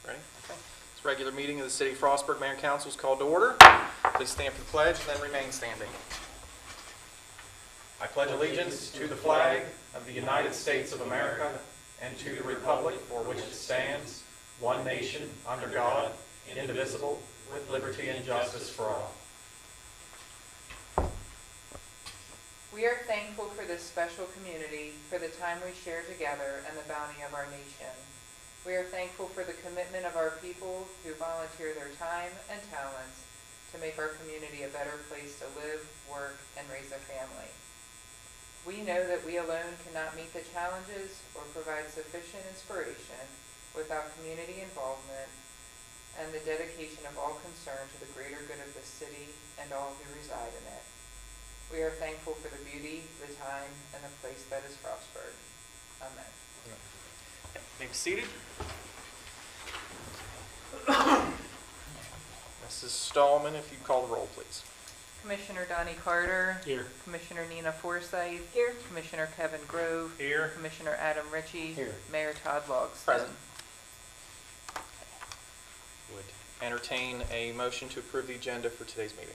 Ready? Okay. This regular meeting of the City of Frostburg Mayor and Council is called to order. Please stand for the pledge and then remain standing. I pledge allegiance to the flag of the United States of America and to the republic for which it stands, one nation, under God, indivisible, with liberty and justice for all. We are thankful for this special community, for the time we share together and the bounty of our nation. We are thankful for the commitment of our people who volunteer their time and talents to make our community a better place to live, work, and raise a family. We know that we alone cannot meet the challenges or provide sufficient inspiration without community involvement and the dedication of all concerned to the greater good of the city and all who reside in it. We are thankful for the beauty, the time, and the place that is Frostburg. Amen. You may be seated. Mrs. Stallman, if you call the roll, please. Commissioner Donnie Carter. Here. Commissioner Nina Forsythe. Here. Commissioner Kevin Grove. Here. Commissioner Adam Ritchie. Here. Mayor Todd Logston. Present. Would entertain a motion to approve the agenda for today's meeting.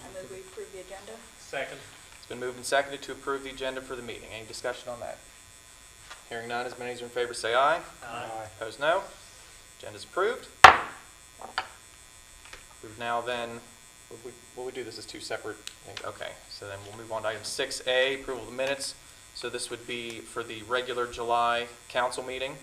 I move we approve the agenda. Second. It's been moved and seconded to approve the agenda for the meeting. Any discussion on that? Hearing none, as many as are in favor say aye. Aye. Opposed, no. Agenda's approved. We've now then, will we do this as two separate things? Okay, so then we'll move on to item 6A, approval of the minutes. So this would be for the regular July council meeting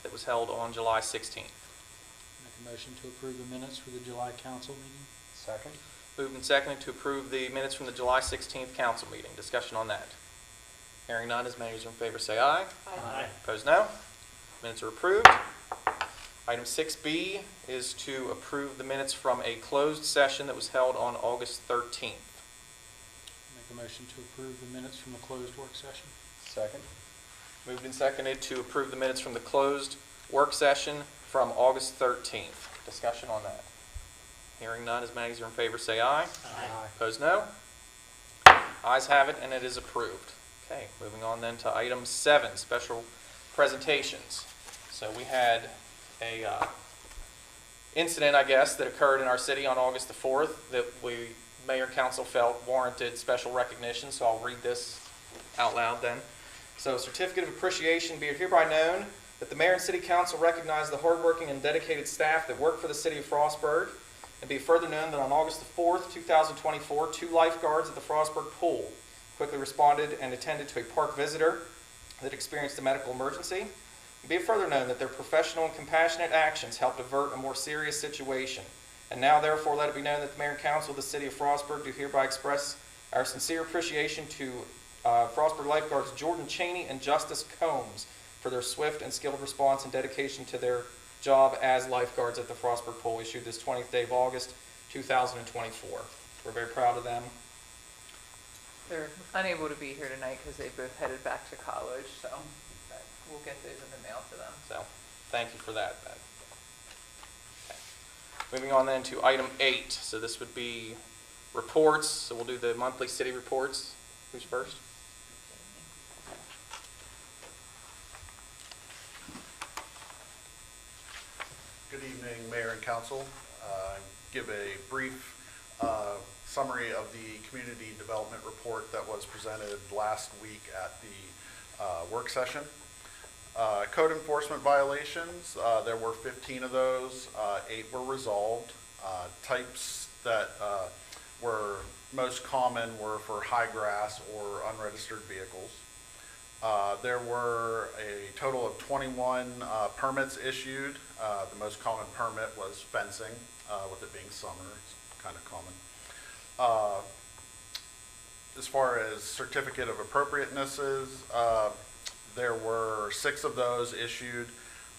that was held on July 16th. Make a motion to approve the minutes for the July council meeting. Second. Moved and seconded to approve the minutes from the July 16th council meeting. Discussion on that. Hearing none, as many as are in favor say aye. Aye. Opposed, no. Minutes are approved. Item 6B is to approve the minutes from a closed session that was held on August 13th. Make a motion to approve the minutes from the closed work session. Second. Moved and seconded to approve the minutes from the closed work session from August 13th. Discussion on that. Hearing none, as many as are in favor say aye. Aye. Opposed, no. Ayes have it, and it is approved. Okay, moving on then to item 7, special presentations. So we had a incident, I guess, that occurred in our city on August the 4th that Mayor and Council felt warranted special recognition, so I'll read this out loud then. So, certificate of appreciation, be it hereby known that the Mayor and City Council recognize the hardworking and dedicated staff that work for the City of Frostburg, and be further known that on August the 4th, 2024, 2 lifeguards at the Frostburg pool quickly responded and attended to a park visitor that experienced a medical emergency. And be it further known that their professional and compassionate actions helped avert a more serious situation. And now, therefore, let it be known that the Mayor and Council of the City of Frostburg do hereby express our sincere appreciation to Frostburg lifeguards Jordan Cheney and Justice Combs for their swift and skilled response and dedication to their job as lifeguards at the Frostburg pool, issued this 20th day of August, 2024. We're very proud of them. They're unable to be here tonight because they both headed back to college, so we'll get those in the mail to them. So, thank you for that. Okay. Moving on then to item 8. So this would be reports. So we'll do the monthly city reports. Who's first? Good evening, Mayor and Council. Give a brief summary of the community development report that was presented last week at the work session. Code enforcement violations, there were 15 of those, 8 were resolved. Types that were most common were for high grass or unregistered vehicles. There were a total of 21 permits issued. The most common permit was fencing, with it being summer, it's kind of common. As far as certificate of appropriatenesses, there were 6 of those issued.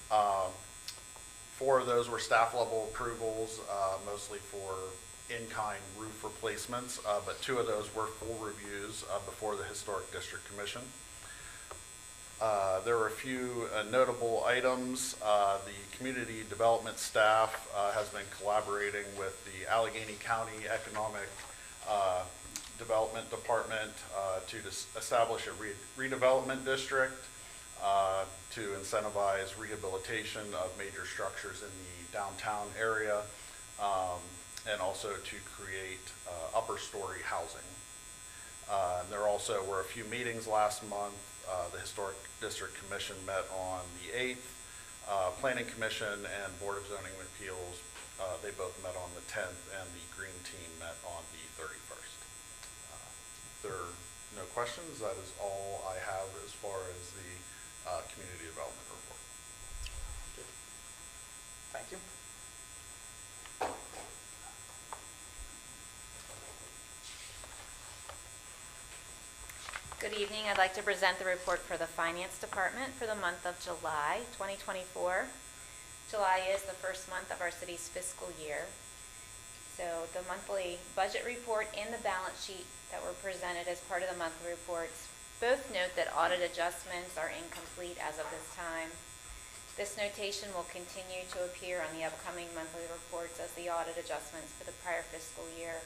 4 of those were staff level approvals, mostly for in-kind roof replacements, but 2 of those were full reviews before the Historic District Commission. There were a few notable items. The community development staff has been collaborating with the Allegheny County Economic Development Department to establish a redevelopment district. to incentivize rehabilitation of major structures in the downtown area, and also to create upper story housing. There also were a few meetings last month. The Historic District Commission met on the 8th. Planning Commission and Board of Zoning Appeals, they both met on the 10th, and the Green Team met on the 31st. If there are no questions, that is all I have as far as the community development report. Thank you. Good evening. I'd like to present the report for the Finance Department for the month of July 2024. July is the first month of our city's fiscal year. So the monthly budget report and the balance sheet that were presented as part of the monthly reports both note that audit adjustments are incomplete as of this time. This notation will continue to appear on the upcoming monthly reports as the audit adjustments for the prior fiscal year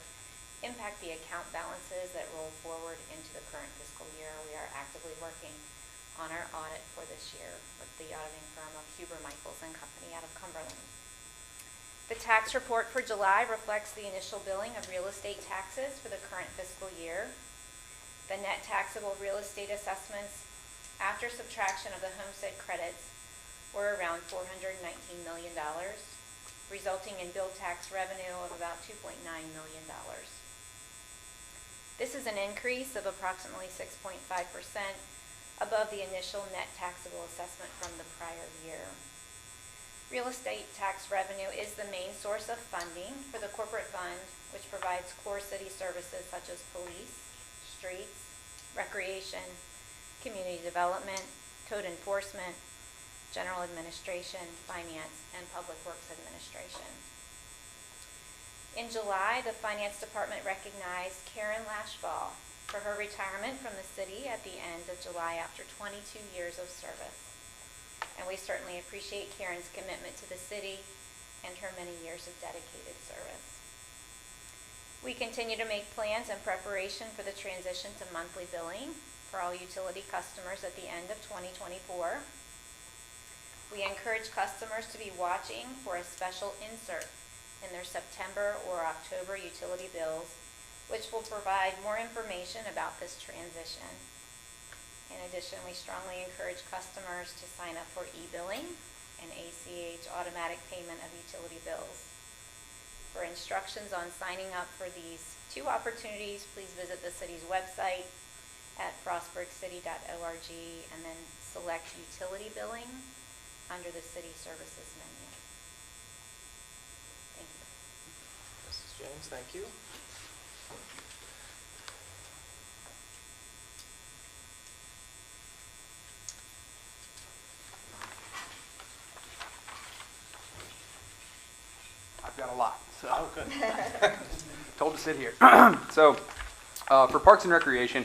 impact the account balances that roll forward into the current fiscal year. We are actively working on our audit for this year with the auditing firm of Huber Michaels and Company out of Cumberland. The tax report for July reflects the initial billing of real estate taxes for the current fiscal year. The net taxable real estate assessments after subtraction of the homestead credits were around $419 million, resulting in billed tax revenue of about $2.9 million. This is an increase of approximately 6.5% above the initial net taxable assessment from the prior year. Real estate tax revenue is the main source of funding for the corporate fund, which provides core city services such as police, streets, recreation, community development, code enforcement, general administration, finance, and public works administration. In July, the Finance Department recognized Karen Lashball for her retirement from the city at the end of July after 22 years of service. And we certainly appreciate Karen's commitment to the city and her many years of dedicated service. We continue to make plans in preparation for the transition to monthly billing for all utility customers at the end of 2024. We encourage customers to be watching for a special insert in their September or October utility bills, which will provide more information about this transition. In addition, we strongly encourage customers to sign up for e-billing and ACH automatic payment of utility bills. For instructions on signing up for these two opportunities, please visit the city's website at frostburgcity.org and then select utility billing under the city services menu. Thank you. Mrs. James, thank you. I've got a lot, so Oh, good. told to sit here. So, for Parks and Recreation,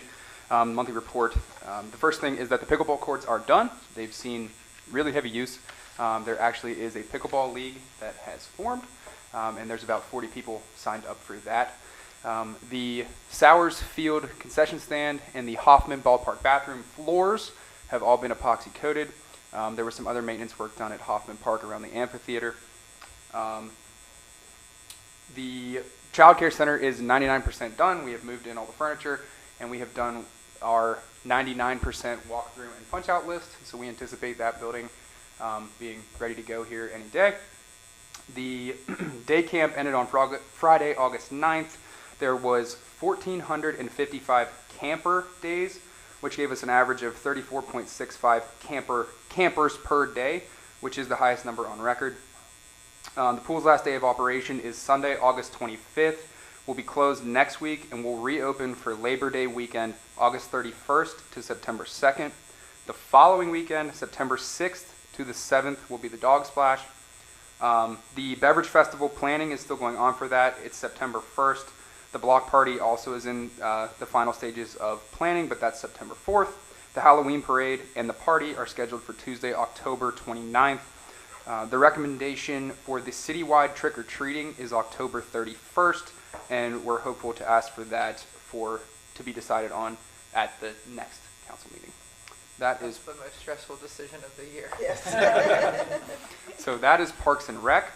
monthly report, the first thing is that the pickleball courts are done. They've seen really heavy use. There actually is a pickleball league that has formed, and there's about 40 people signed up for that. The Sowers Field concession stand and the Hoffman Ballpark bathroom floors have all been epoxy coated. There was some other maintenance work done at Hoffman Park around the amphitheater. The Child Care Center is 99% done. We have moved in all the furniture, and we have done our 99% walkthrough and punch-out list, so we anticipate that building being ready to go here any day. The day camp ended on Friday, August 9th. There was 1,455 camper days, which gave us an average of 34.65 campers per day, which is the highest number on record. The pool's last day of operation is Sunday, August 25th. We'll be closed next week and we'll reopen for Labor Day weekend, August 31st to September 2nd. The following weekend, September 6th to the 7th, will be the Dog Splash. The Beverage Festival planning is still going on for that. It's September 1st. The block party also is in the final stages of planning, but that's September 4th. The Halloween parade and the party are scheduled for Tuesday, October 29th. The recommendation for the citywide trick-or-treating is October 31st, and we're hopeful to ask for that to be decided on at the next council meeting. That That's is, the most stressful decision of the year. Yes. so that is Parks and Rec.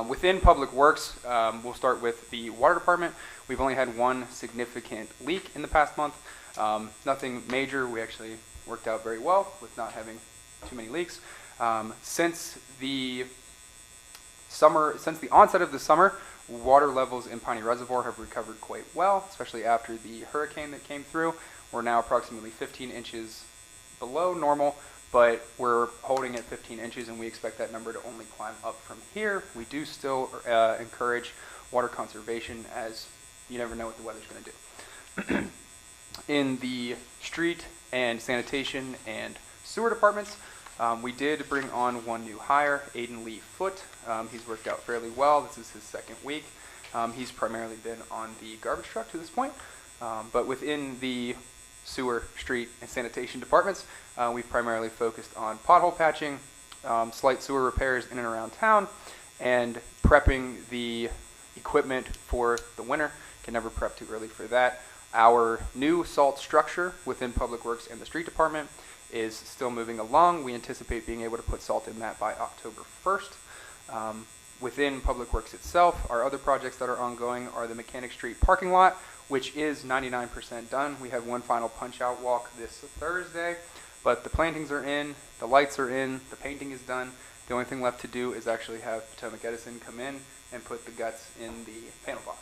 Within Public Works, we'll start with the Water Department. We've only had one significant leak in the past month. Nothing major. We actually worked out very well with not having too many leaks. Since the onset of the summer, water levels in Piney Reservoir have recovered quite well, especially after the hurricane that came through. We're now approximately 15 inches below normal, but we're holding at 15 inches, and we expect that number to only climb up from here. We do still encourage water conservation, as you never know what the weather's going to do. In the street and sanitation and sewer departments, we did bring on one new hire, Aiden Lee Foote. He's worked out fairly well. This is his second week. He's primarily been on the garbage truck to this point, but within the sewer, street, and sanitation departments, we've primarily focused on pothole patching, slight sewer repairs in and around town, and prepping the equipment for the winter. Can never prep too early for that. Our new salt structure within Public Works and the street department is still moving along. We anticipate being able to put salt in that by October 1st. Within Public Works itself, our other projects that are ongoing are the Mechanic Street parking lot, which is 99% done. We have one final punch-out walk this Thursday, but the plantings are in, the lights are in, the painting is done. The only thing left to do is actually have Potomac Edison come in and put the guts in the panel box.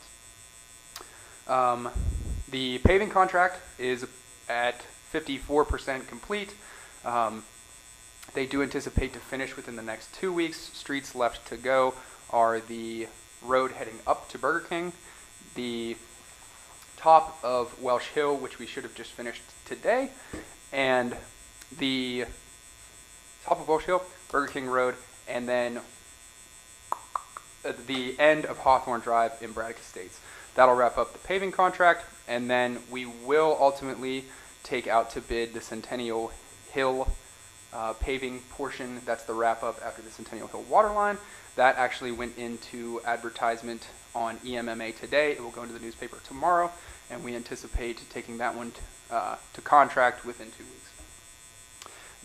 The paving contract is at 54% complete. They do anticipate to finish within the next 2 weeks. Streets left to go are the road heading up to Burger King, the top of Welsh Hill, which we should have just finished today, and the top of Welsh Hill, Burger King Road, and then the end of Hawthorne Drive in Braddock Estates. That'll wrap up the paving contract, and then we will ultimately take out to bid the Centennial Hill paving portion. That's the wrap up after the Centennial Hill water line. That actually went into advertisement on EMMA today. It will go into the newspaper tomorrow, and we anticipate taking that one to contract within 2 weeks.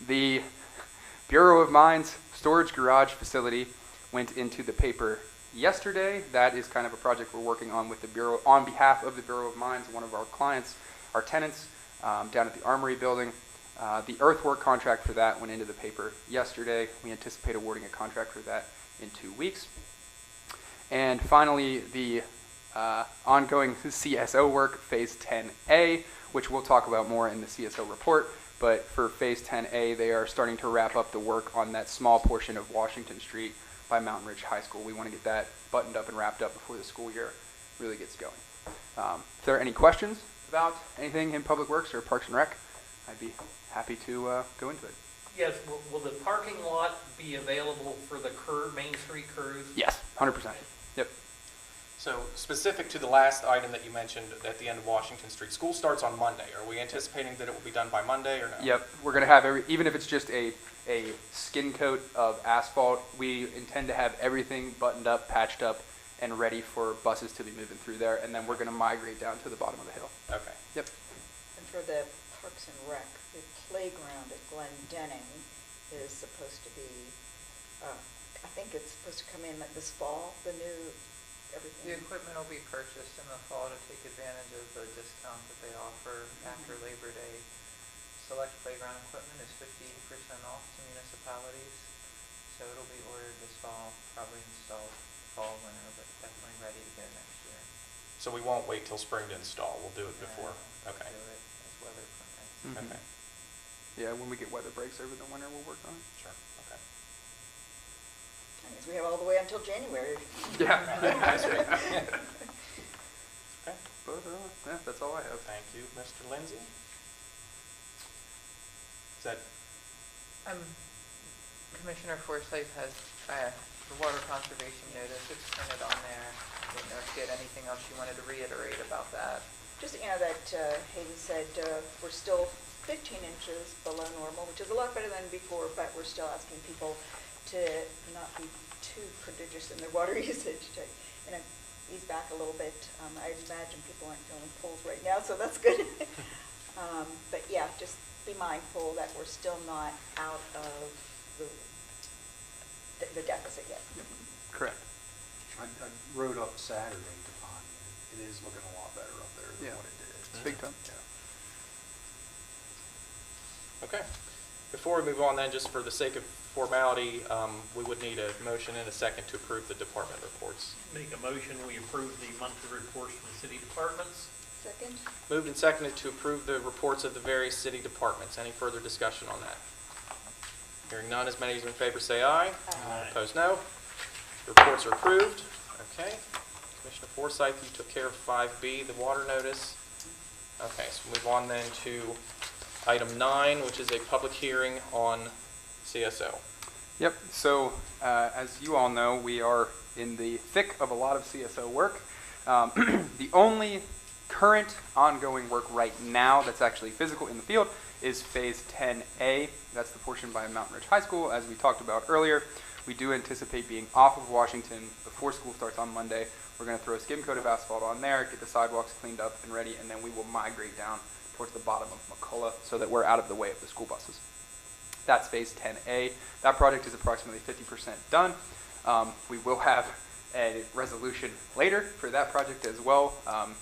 The Bureau of Mines storage garage facility went into the paper yesterday. That is kind of a project we're working on with the Bureau, on behalf of the Bureau of Mines, one of our clients, our tenants, down at the Armory building. The earthwork contract for that went into the paper yesterday. We anticipate awarding a contract for that in 2 weeks. And finally, the ongoing CSO work, Phase 10A, which we'll talk about more in the CSO report. But for Phase 10A, they are starting to wrap up the work on that small portion of Washington Street by Mountain Ridge High School. We want to get that buttoned up and wrapped up before the school year really gets going. If there are any questions about anything in Public Works or Parks and Rec, I'd be happy to go into it. Yes, will the parking lot be available for the Main Street crews? Yes, 100%. Yep. So specific to the last item that you mentioned at the end of Washington Street, school starts on Monday. Are we anticipating that it will be done by Monday or no? Yep. We're going to have even if it's just a skin coat of asphalt, we intend to have everything buttoned up, patched up, and ready for buses to be moving through there, and then we're going to migrate down to the bottom of the hill. Okay. Yep. And for the Parks and Rec, the playground at Glendenning is supposed to be, I think it's supposed to come in this fall, the new everything. The equipment will be purchased in the fall to take advantage of the discount that they offer after Labor Day. Select playground equipment is 50% off to municipalities, so it'll be ordered this fall, probably installed fall, winter, but definitely ready to go next year. So we won't wait till spring to install. We'll do it before. Okay. Do it as weather permits. Mhm. Okay. Yeah, when we get weather breaks over the winter, we'll work on it. Sure. Okay. I guess we have all the way until January. Yeah. That's right. Okay. Yeah, that's all I have. Thank you, Mr. Lindsay. Is that Commissioner Forsythe has the water conservation notice. It's printed on there. I didn't know if you had anything else you wanted to reiterate about that. Just, that Hayden said we're still 15 inches below normal, which is a lot better than before, but we're still asking people to not be too prodigious in their water usage, to ease back a little bit. I imagine people aren't feeling pulls right now, so that's good. But yeah, just be mindful that we're still not out of the deficit yet. Correct. I rode up Saturday to Pontiac. It is looking a lot better up there than Yeah. what it did. It's big time. Yeah. Okay. Before we move on then, just for the sake of formality, we would need a motion and a second to approve the department reports. Make a motion, we approve the monthly reports from the city departments. Second? Moved and seconded to approve the reports of the various city departments. Any further discussion on that? Hearing none, as many as in favor say aye. Aye. Opposed, no. Reports are approved. Okay. Commissioner Forsythe, you took care of 5B, the water notice. Okay, so move on then to item 9, which is a public hearing on CSO. Yep, so as you all know, we are in the thick of a lot of CSO work. The only current ongoing work right now that's actually physical in the field is Phase 10A. That's the portion by Mountain Ridge High School. As we talked about earlier, we do anticipate being off of Washington before school starts on Monday. We're going to throw a skim coat of asphalt on there, get the sidewalks cleaned up and ready, and then we will migrate down towards the bottom of McCullough so that we're out of the way of the school buses. That's Phase 10A. That project is approximately 50% done. We will have a resolution later for that project as well.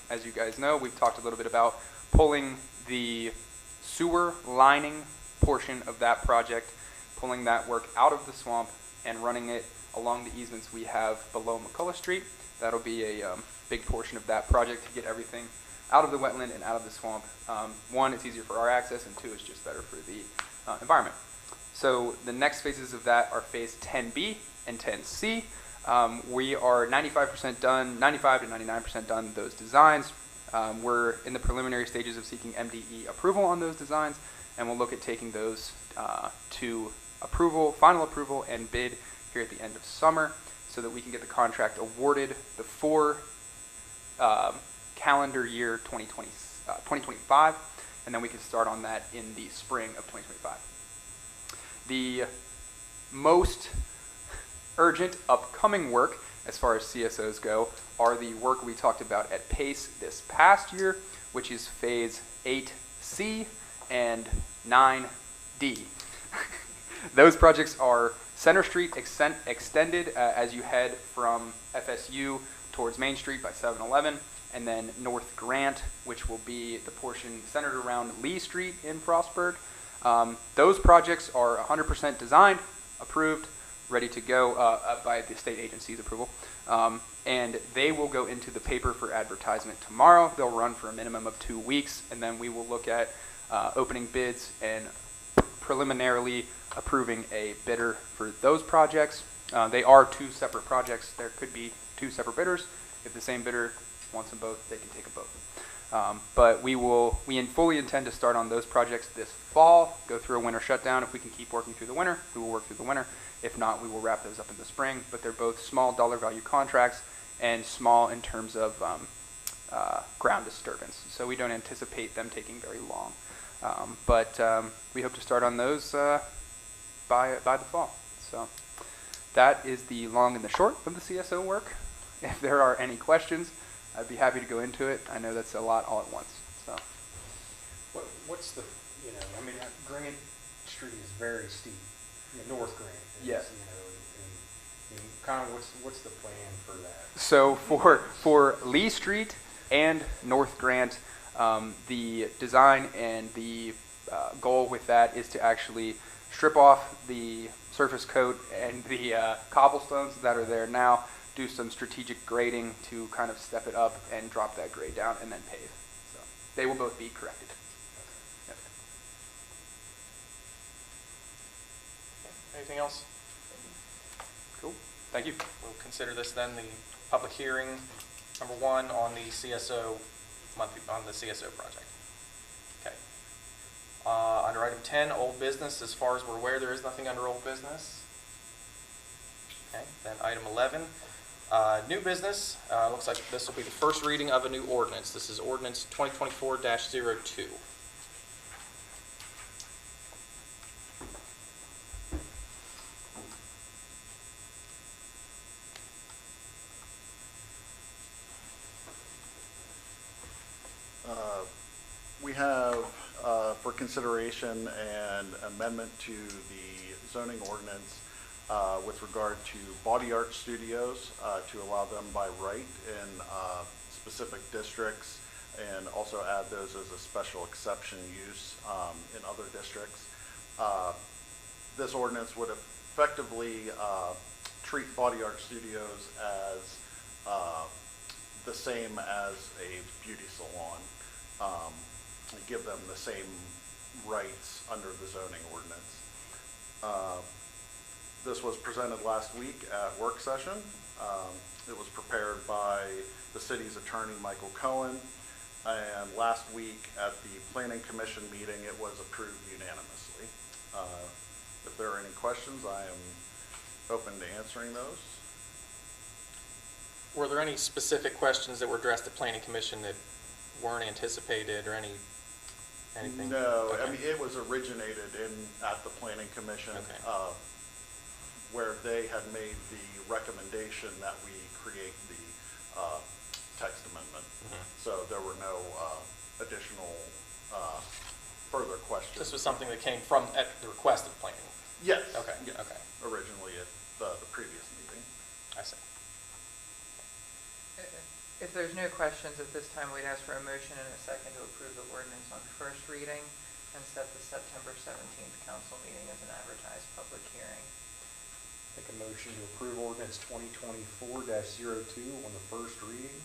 As you guys know, we've talked a little bit about pulling the sewer lining portion of that project, pulling that work out of the swamp and running it along the easements we have below McCullough Street. That'll be a big portion of that project to get everything out of the wetland and out of the swamp. One, it's easier for our access, and two, it's just better for the environment. So the next phases of that are Phase 10B and 10C. We are 95% done, 95 to 99% done those designs. We're in the preliminary stages of seeking MDE approval on those designs, and we'll look at taking those to approval, final approval, and bid here at the end of summer so that we can get the contract awarded before calendar year 2025, and then we can start on that in the spring of 2025. The most urgent upcoming work as far as CSOs go are the work we talked about at PACE this past year, which is Phase 8C and 9D. Those projects are Center Street extended as you head from FSU towards Main Street by 7-Eleven, and then North Grant, which will be the portion centered around Lee Street in Frostburg. Those projects are 100% designed, approved, ready to go by the state agency's approval. And they will go into the paper for advertisement tomorrow. They'll run for a minimum of 2 weeks, and then we will look at opening bids and preliminarily approving a bidder for those projects. They are 2 separate projects. There could be 2 separate bidders. If the same bidder wants them both, they can take them both. But we fully intend to start on those projects this fall, go through a winter shutdown. If we can keep working through the winter, we will work through the winter. If not, we will wrap those up in the spring. But they're both small dollar value contracts and small in terms of ground disturbance. So we don't anticipate them taking very long. But we hope to start on those by the fall. So that is the long and the short of the CSO work. If there are any questions, I'd be happy to go into it. I know that's a lot all at once. So What's the, I mean, Grant Street is very steep, North Grant. Is, Yeah. And kind of what's the plan for that? So for Lee Street and North Grant, the design and the goal with that is to actually strip off the surface coat and the cobblestones that are there now, do some strategic grading to kind of step it up and drop that grade down, and then pave. So they will both be corrected. Yep. Anything else? Cool. Thank you. We'll consider this then the public hearing number 1 on the CSO project. Okay. Under item 10, old business. As far as we're aware, there is nothing under old business. Okay. Then item 11, new business. Looks like this will be the first reading of a new ordinance. This is ordinance 2024-02. We have, for consideration and amendment to the zoning ordinance with regard to body art studios to allow them by right in specific districts, and also add those as a special exception use in other districts. This ordinance would effectively treat body art studios as the same as a beauty salon, and give them the same rights under the zoning ordinance. This was presented last week at work session. It was prepared by the city's attorney, Michael Cohen, and last week at the Planning Commission meeting, it was approved unanimously. If there are any questions, I am open to answering those. Were there any specific questions that were addressed at Planning Commission that weren't anticipated or anything? No, Okay. I mean, it was originated at the Planning Commission, Okay. where they had made the recommendation that we create the text amendment. Mhm. So there were no additional further questions. This was something that came from, at the request of planning? Yes. Okay, yes, okay. Originally at the previous meeting. I see. If there's no questions at this time, we'd ask for a motion and a second to approve the ordinance on first reading and set the September 17th council meeting as an advertised public hearing. Make a motion to approve ordinance 2024-02 on the first reading.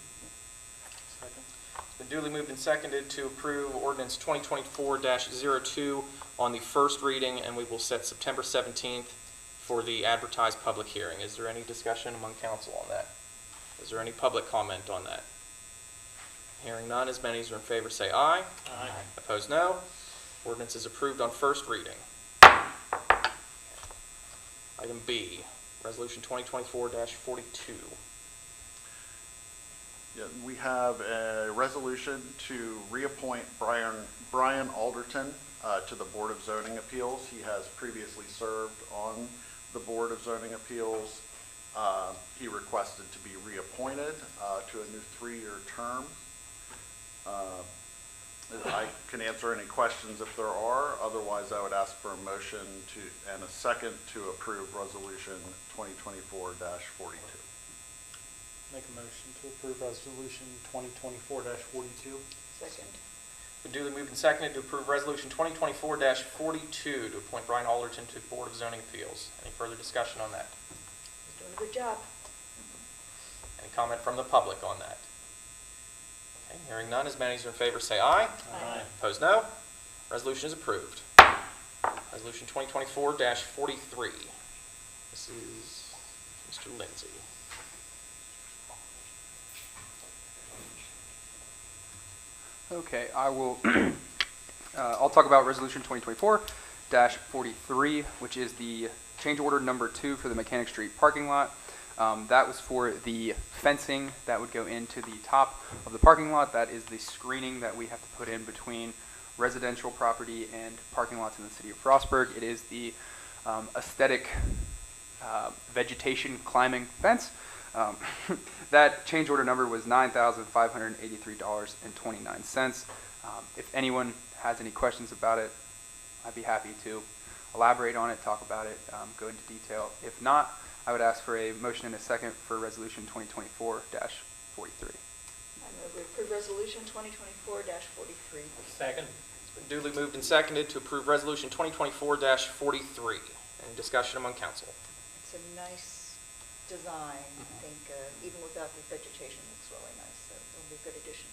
Second. It's been duly moved and seconded to approve ordinance 2024-02 on the first reading, and we will set September 17th for the advertised public hearing. Is there any discussion among council on that? Is there any public comment on that? Hearing none, as many as are in favor say aye. Aye. Opposed, no. Ordinance is approved on first reading. Item B, resolution 2024-42. Yeah, we have a resolution to reappoint Brian Alderton to the Board of Zoning Appeals. He has previously served on the Board of Zoning Appeals. He requested to be reappointed to a new 3-year term. I can answer any questions if there are. Otherwise, I would ask for a motion and a second to approve resolution 2024-42. Make a motion to approve resolution 2024-42. Second. Been duly moved and seconded to approve resolution 2024-42 to appoint Brian Alderton to the Board of Zoning Appeals. Any further discussion on that? He's doing a good job. Any comment from the public on that? Okay, hearing none, as many as are in favor say aye. Aye. Opposed, no. Resolution is approved. Resolution 2024-43. This is Mr. Lindsay. Okay, I will, I'll talk about resolution 2024-43, which is the change order number 2 for the Mechanic Street parking lot. That was for the fencing that would go into the top of the parking lot. That is the screening that we have to put in between residential property and parking lots in the city of Frostburg. It is the aesthetic vegetation climbing fence. That change order number was $9,583.29. If anyone has any questions about it, I'd be happy to elaborate on it, talk about it, go into detail. If not, I would ask for a motion and a second for resolution 2024-43. I move we approve resolution 2024-43. Second. It's been duly moved and seconded to approve resolution 2024-43. Any discussion among council? It's a nice design. I think even without the vegetation, it looks really nice. So it'll be a good addition.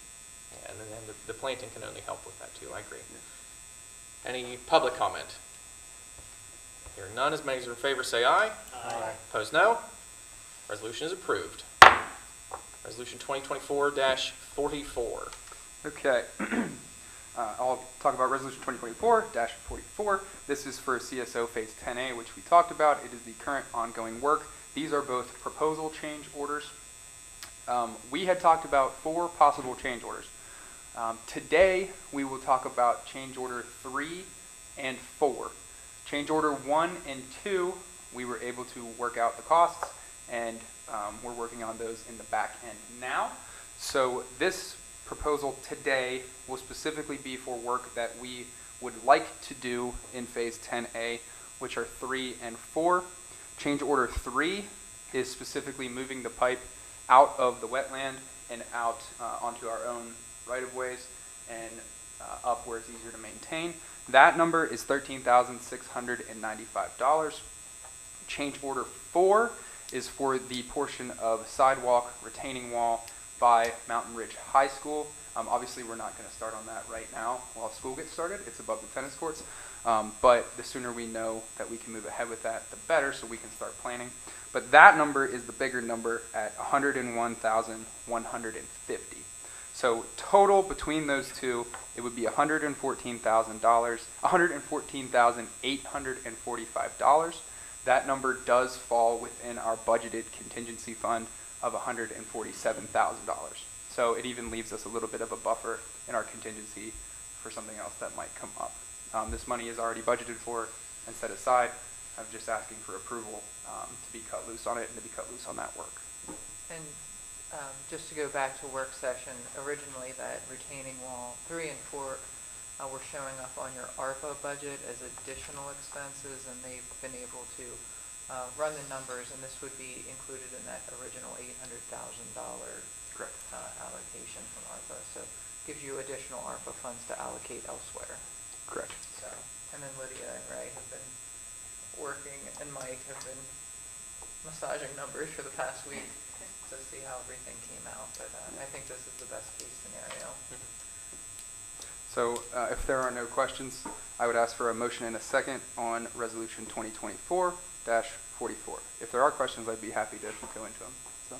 Yeah, and then the planting can only help with that too, I agree. Any public comment? Hearing none, as many as are in favor say aye. Aye. Opposed, no. Resolution is approved. Resolution 2024-44. Okay. I'll talk about resolution 2024-44. This is for CSO Phase 10A, which we talked about. It is the current ongoing work. These are both proposal change orders. We had talked about 4 possible change orders. Today, we will talk about change order 3 and 4. Change order 1 and 2, we were able to work out the costs, and we're working on those in the back end now. So this proposal today will specifically be for work that we would like to do in Phase 10A, which are 3 and 4. Change order 3 is specifically moving the pipe out of the wetland and out onto our own right-of-ways and up where it's easier to maintain. That number is $13,695. Change order 4 is for the portion of sidewalk retaining wall by Mountain Ridge High School. Obviously, we're not going to start on that right now while school gets started. It's above the tennis courts. But the sooner we know that we can move ahead with that, the better, so we can start planning. But that number is the bigger number at $101,150. So total between those two, it would be $114,000, $114,845. That number does fall within our budgeted contingency fund of $147,000. So it even leaves us a little bit of a buffer in our contingency for something else that might come up. This money is already budgeted for and set aside. I'm just asking for approval to be cut loose on it and to be cut loose on that work. And just to go back to work session, originally that retaining wall 3 and 4 were showing up on your ARPA budget as additional expenses, and they've been able to run the numbers, and this would be included in that original $800,000 Correct. Allocation from ARPA. So gives you additional ARPA funds to allocate elsewhere. Correct. So, and then Lydia and Ray have been working, and Mike have been massaging numbers for the past week to see how everything came out. But I think this is the best case scenario. So if there are no questions, I would ask for a motion and a second on Resolution 2024-44. If there are questions, I'd be happy to go into them. So.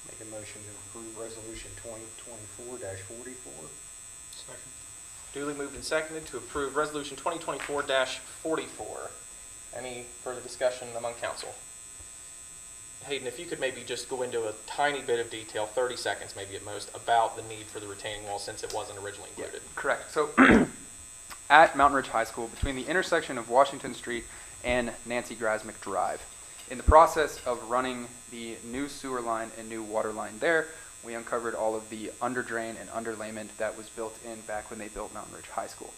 Make a motion to approve resolution 2024-44. Second. Duly moved and seconded to approve Resolution 2024-44. Any further discussion among council? Hayden, if you could maybe just go into a tiny bit of detail, 30 seconds maybe at most, about the need for the retaining wall since it wasn't originally included. Yeah, correct. So at Mountain Ridge High School, between the intersection of Washington Street and Nancy Grasmick Drive, in the process of running the new sewer line and new water line there, we uncovered all of the underdrain and underlayment that was built in back when they built Mountain Ridge High School.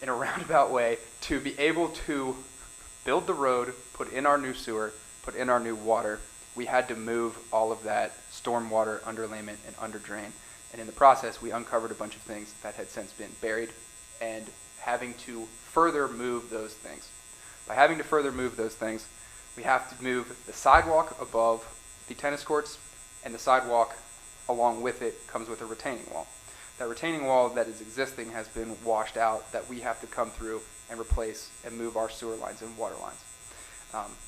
In a roundabout way, to be able to build the road, put in our new sewer, put in our new water, we had to move all of that stormwater, underlayment, and underdrain. And in the process, we uncovered a bunch of things that had since been buried, and having to further move those things. By having to further move those things, we have to move the sidewalk above the tennis courts, and the sidewalk along with it comes with a retaining wall. That retaining wall that is existing has been washed out, that we have to come through and replace and move our sewer lines and water lines.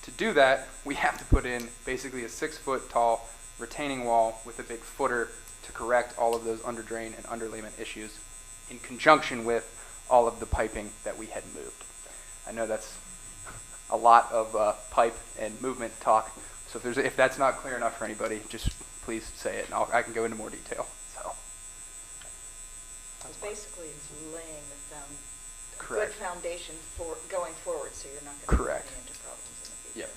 To do that, we have to put in basically a 6-foot tall retaining wall with a big footer to correct all of those underdrain and underlayment issues in conjunction with all of the piping that we had moved. I know that's a lot of pipe and movement talk, so if that's not clear enough for anybody, just please say it, and I can go into more detail. So. So basically, it's laying the Correct. good foundation for going forward, so you're not going to Correct. run into problems in the future.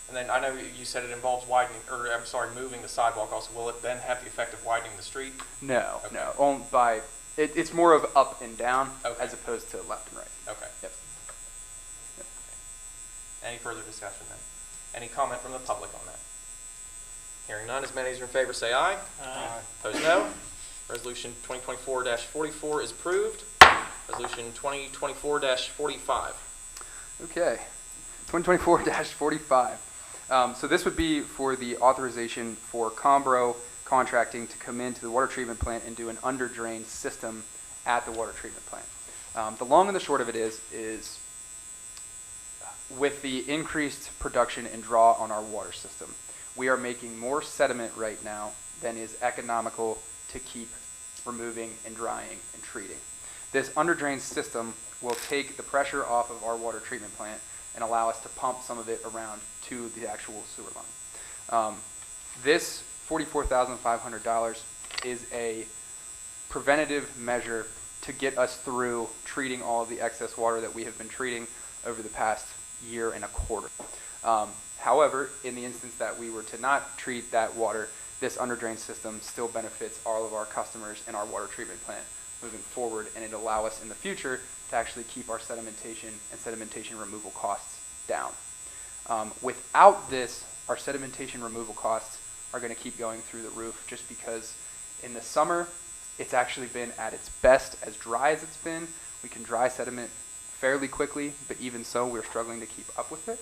And then I know you said it involves widening, or I'm sorry, moving the sidewalk also. Will it then have the effect of widening the street? No, Okay. no. It's more of up and down Okay. as opposed to left and right. Okay. Yep. Any further discussion then? Any comment from the public on that? Hearing none, as many as are in favor say aye. Aye. Opposed, no. Resolution 2024-44 is approved. Resolution 2024-45. Okay, 2024-45. So this would be for the authorization for Combro Contracting to come into the water treatment plant and do an underdrain system at the water treatment plant. The long and the short of it is with the increased production and draw on our water system, we are making more sediment right now than is economical to keep removing and drying and treating. This underdrain system will take the pressure off of our water treatment plant and allow us to pump some of it around to the actual sewer line. This $44,500 is a preventative measure to get us through treating all of the excess water that we have been treating over the past year and a quarter. However, in the instance that we were to not treat that water, this underdrain system still benefits all of our customers in our water treatment plant moving forward, and it'll allow us in the future to actually keep our sedimentation and sedimentation removal costs down. Without this, our sedimentation removal costs are going to keep going through the roof, just because in the summer it's actually been at its best as dry as it's been. We can dry sediment fairly quickly, but even so we're struggling to keep up with it.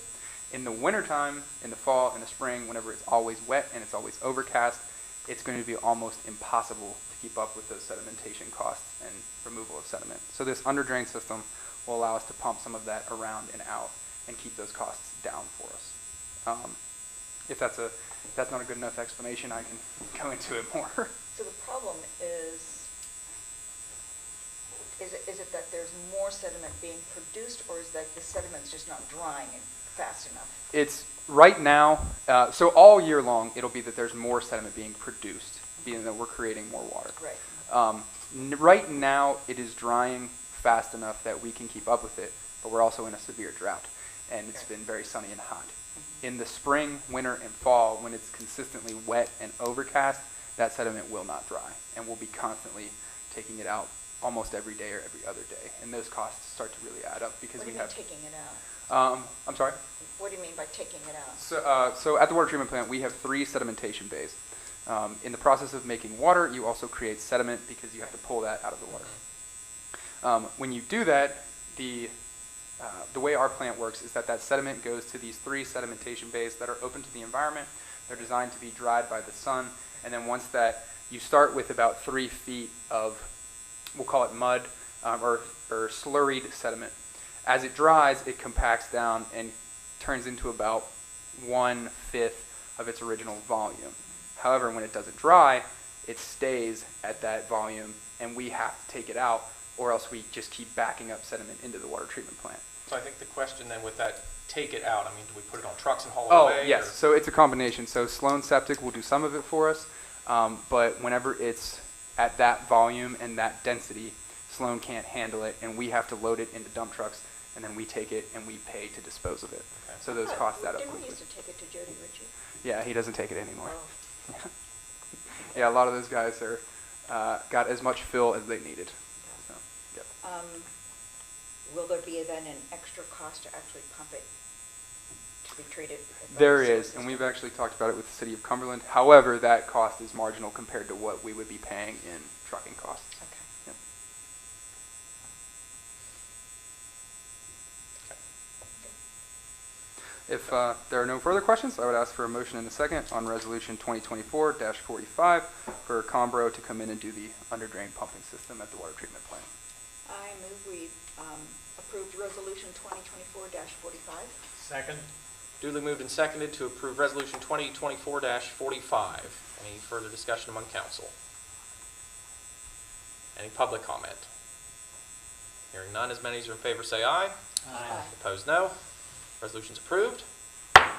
In the wintertime, in the fall, in the spring, whenever it's always wet and it's always overcast, it's going to be almost impossible to keep up with those sedimentation costs and removal of sediment. So this underdrain system will allow us to pump some of that around and out and keep those costs down for us. If that's not a good enough explanation, I can go into it more. So the problem is it that there's more sediment being produced, or is that the sediment's just not drying fast enough? It's right now, so all year long, it'll be that there's more sediment being produced, being that we're creating more water. Right. Right now, it is drying fast enough that we can keep up with it, but we're also in a severe drought, and it's been very sunny and hot. In the spring, winter, and fall, when it's consistently wet and overcast, that sediment will not dry, and we'll be constantly taking it out almost every day or every other day, and those costs start to really add up because What do we you mean have. taking it out? I'm sorry. What do you mean by taking it out? So at the water treatment plant, we have 3 sedimentation bays. In the process of making water, you also create sediment because you have to pull that out of the water. When you do that, the way our plant works is that sediment goes to these 3 sedimentation bays that are open to the environment. They're designed to be dried by the sun, and then once that, you start with about 3 feet of, we'll call it mud or slurried sediment. As it dries, it compacts down and turns into about 1/5 of its original volume. However, when it doesn't dry, it stays at that volume, and we have to take it out, or else we just keep backing up sediment into the water treatment plant. So I think the question then with that, take it out, I mean, do we put it on trucks and haul it Oh, away? yes. or- So it's a combination. So Sloan Septic will do some of it for us, but whenever it's at that volume and that density, Sloan can't handle it, and we have to load it into dump trucks, and then we take it and we pay to dispose of it. Okay. So those costs add up Didn't we quickly. used to take it to Jody Ritchie? Yeah, he doesn't take it anymore. Oh, Yeah, a lot of those guys are got as much fill as they needed. So, yep. Will there be then an extra cost to actually pump it to be treated? by There the sewer is, and we've system? actually talked about it with the city of Cumberland. However, that cost is marginal compared to what we would be paying in trucking costs. Okay. Yep. If there are no further questions, I would ask for a motion in a second on Resolution 2024-45 for Combro to come in and do the underdrain pumping system at the water treatment plant. I move we approve Resolution 2024-45. Second? Duly moved and seconded to approve Resolution 2024-45. Any further discussion among council? Any public comment? Hearing none, as many as are in favor say aye. Aye. Opposed, no. Resolution's approved. Okay.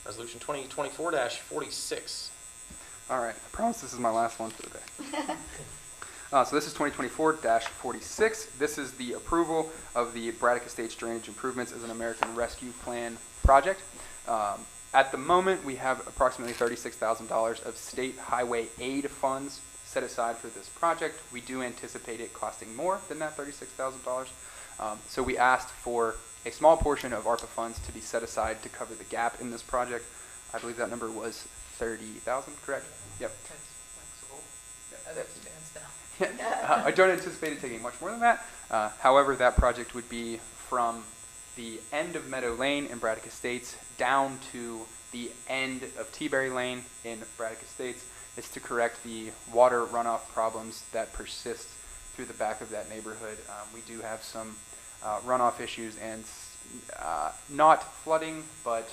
Resolution 2024-46. All right, I promise this is my last one for the day. So this is 2024-46. This is the approval of the Braddock Estates Drainage Improvements as an American Rescue Plan project. At the moment, we have approximately $36,000 of state highway aid funds set aside for this project. We do anticipate it costing more than that $36,000. So we asked for a small portion of ARPA funds to be set aside to cover the gap in this project. I believe that number was 30,000, correct? Yep. That's flexible, Yep. as it stands now. I don't anticipate it taking much more than that. However, that project would be from the end of Meadow Lane in Braddock Estates down to the end of Teaberry Lane in Braddock Estates. It's to correct the water runoff problems that persist through the back of that neighborhood. We do have some runoff issues and not flooding, but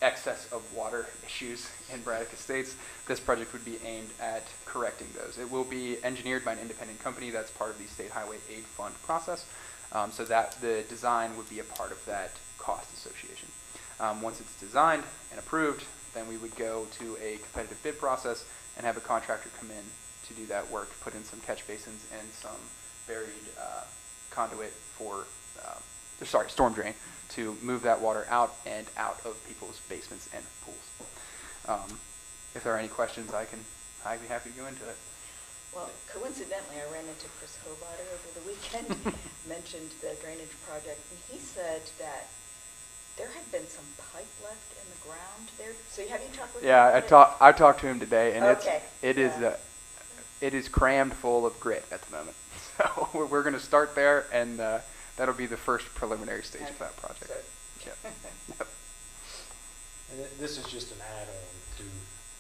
excess of water issues in Braddock Estates. This project would be aimed at correcting those. It will be engineered by an independent company that's part of the State Highway Aid Fund process, so that the design would be a part of that cost association. Once it's designed and approved, then we would go to a competitive bid process and have a contractor come in to do that work, put in some catch basins and some buried conduit for, storm drain to move that water out and out of people's basements and pools. If there are any questions, I'd be happy to go into it. Well, coincidentally, I ran into Chris Hobatter over the weekend, mentioned the drainage project, and he said that there had been some pipe left in the ground there. So have you talked with him? Yeah, about it? I talked to him today, and Okay, it is crammed full of grit at the moment. So we're going to start there, and that'll be the first preliminary stage of that project. So- Yeah. Yep. And this is just an add-on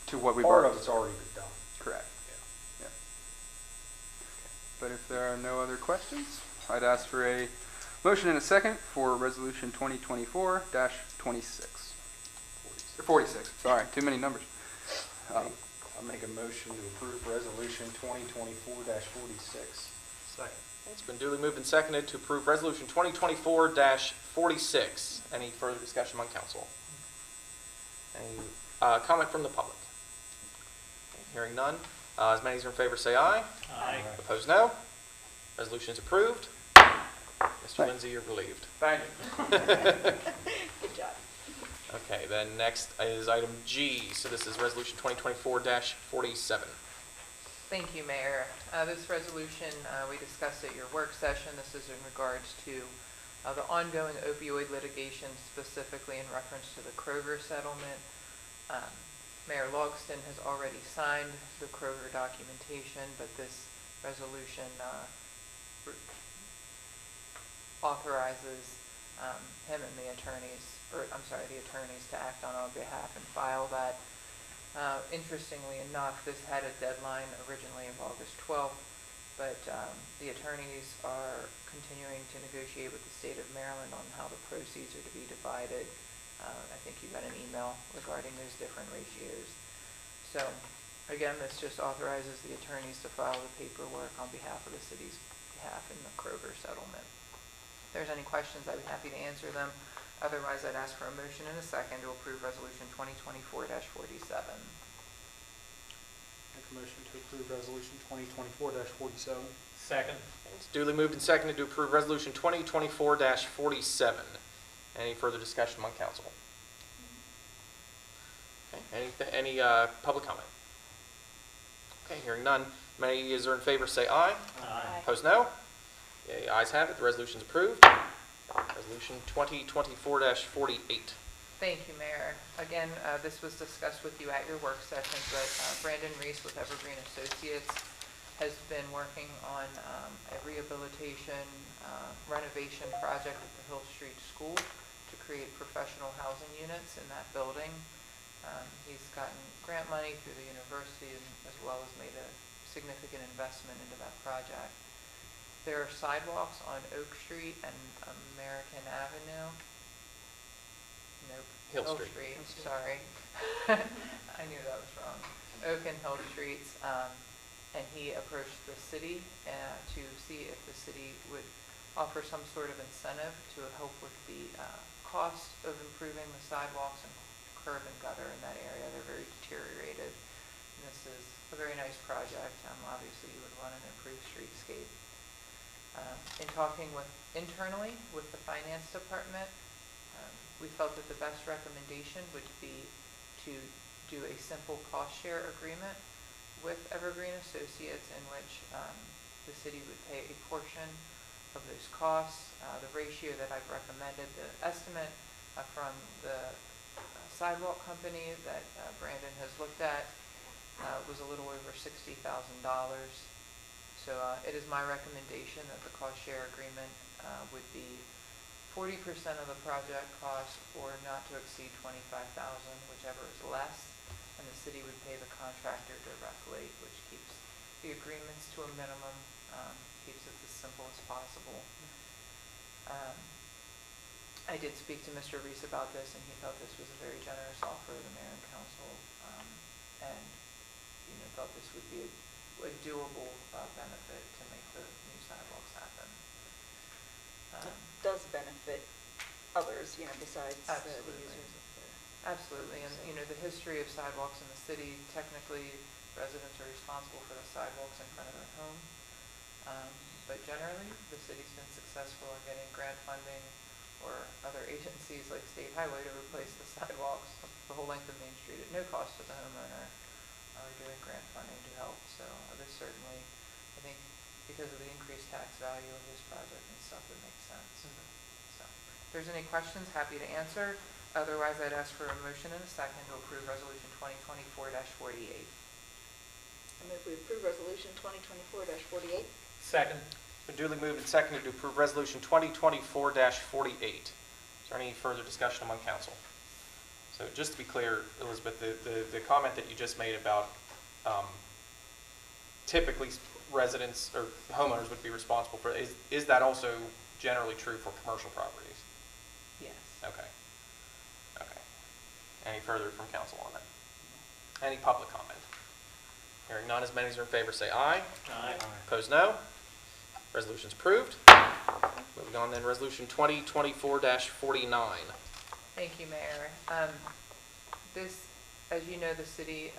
To what to, we've part already of it's already been done. correct. Yeah. But if there are no other questions, I'd ask for a motion and a second for Resolution 2024-26. 46. Sorry, too many numbers. I make a motion to approve resolution 2024-46. Second. It's been duly moved and seconded to approve Resolution 2024-46. Any further discussion among council? Any comment from the public? Okay, hearing none. As many as are in favor say aye. Aye. Opposed, no. Resolution is approved. Mr. Lindsay, you're relieved. Thank you. Good job. Okay, then next is item G. So this is Resolution 2024-47. Thank you, Mayor. This resolution, we discussed at your work session. This is in regards to the ongoing opioid litigation, specifically in reference to the Kroger settlement. Mayor Logston has already signed the Kroger documentation, but this resolution authorizes him and the attorneys to act on our behalf and file that. Interestingly enough, this had a deadline originally of August 12th, but the attorneys are continuing to negotiate with the state of Maryland on how the proceeds are to be divided. I think you got an email regarding those different ratios. So, again, this just authorizes the attorneys to file the paperwork on behalf of the city's behalf in the Kroger settlement. If there's any questions, I'd be happy to answer them. Otherwise, I'd ask for a motion and a second to approve Resolution 2024-47. Make a motion to approve Resolution 2024-47. Second. It's duly moved and seconded to approve Resolution 2024-47. Any further discussion among council? Okay, any public comment? Okay, hearing none. Many as are in favor say aye. Aye. Opposed, no. Yay, ayes have it. The resolution is approved. Resolution 2024-48. Thank you, Mayor. Again, this was discussed with you at your work session, but Brandon Reese with Evergreen Associates has been working on a rehabilitation renovation project at the Hill Street School to create professional housing units in that building. He's gotten grant money through the university as well as made a significant investment into that project. There are sidewalks on Oak Street and American Avenue. Nope. Hill Street. Sorry. I knew that was wrong. Oak and Hill Streets, and he approached the city to see if the city would offer some sort of incentive to help with the cost of improving the sidewalks and curb and gutter in that area. They're very deteriorated. And this is a very nice project. Obviously, you would want an improved streetscape. In talking internally with the finance department, we felt that the best recommendation would be to do a simple cost share agreement with Evergreen Associates in which the city would pay a portion of those costs. The ratio that I've recommended, the estimate from the sidewalk company that Brandon has looked at was a little over $60,000. So it is my recommendation that the cost share agreement would be 40% of the project cost or not to exceed $25,000, whichever is less, and the city would pay the contractor directly, which keeps the agreements to a minimum, keeps it as simple as possible. I did speak to Mr. Reese about this, and he felt this was a very generous offer of the mayor and council, and thought this would be a doable benefit to make the new sidewalks happen. It does benefit others, besides the Absolutely. users of the... Absolutely, and the history of sidewalks in the city, technically residents are responsible for the sidewalks in front of their home. But generally, the city's been successful in getting grant funding or other agencies like State Highway to replace the sidewalks the whole length of Main Street at no cost to the homeowner. are doing grant funding to help. So this certainly, I think, because of the increased tax value of this project and stuff, it makes sense. So if there's any questions, happy to answer. Otherwise, I'd ask for a motion and a second to approve Resolution 2024-48. I move we approve Resolution 2024-48. Second. It's been duly moved and seconded to approve Resolution 2024-48. Is there any further discussion among council? So just to be clear, Elizabeth, the comment that you just made about typically residents or homeowners would be responsible for, is that also generally true for commercial properties? Yes. Okay. Okay. Any further from council on that? Any public comment? Hearing none, as many as are in favor say aye. Aye. Opposed, no. Resolution's approved. Moving on then, Resolution 2024-49. Thank you, Mayor. This, as you know, the city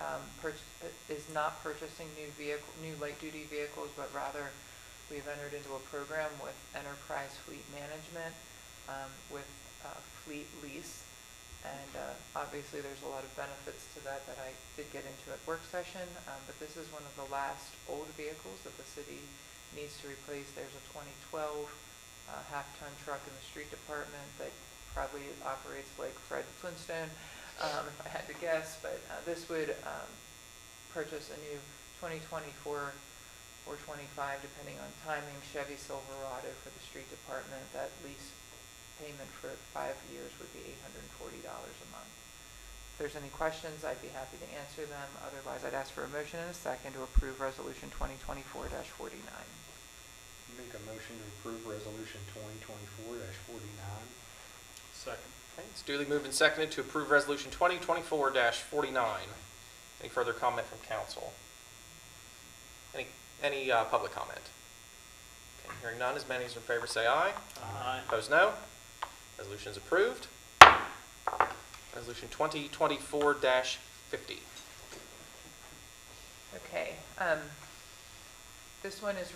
is not purchasing new light-duty vehicles, but rather we've entered into a program with Enterprise Fleet Management with fleet lease. And obviously, there's a lot of benefits to that I did get into at work session, but this is one of the last old vehicles that the city needs to replace. There's a 2012 half-ton truck in the street department that probably operates like Fred Flintstone, if I had to guess, but this would purchase a new 2024 or 25, depending on timing, Chevy Silverado for the street department. That lease payment for 5 years would be $840 a month. If there's any questions, I'd be happy to answer them. Otherwise, I'd ask for a motion and a second to approve Resolution 2024-49. Make a motion to approve Resolution 2024-49. Second. Okay, it's duly moved and seconded to approve Resolution 2024-49. Any further comment from council? Any public comment? Okay, hearing none, as many as are in favor say aye. Aye. Opposed, no. Resolution is approved. Resolution 2024-50. Okay, this one is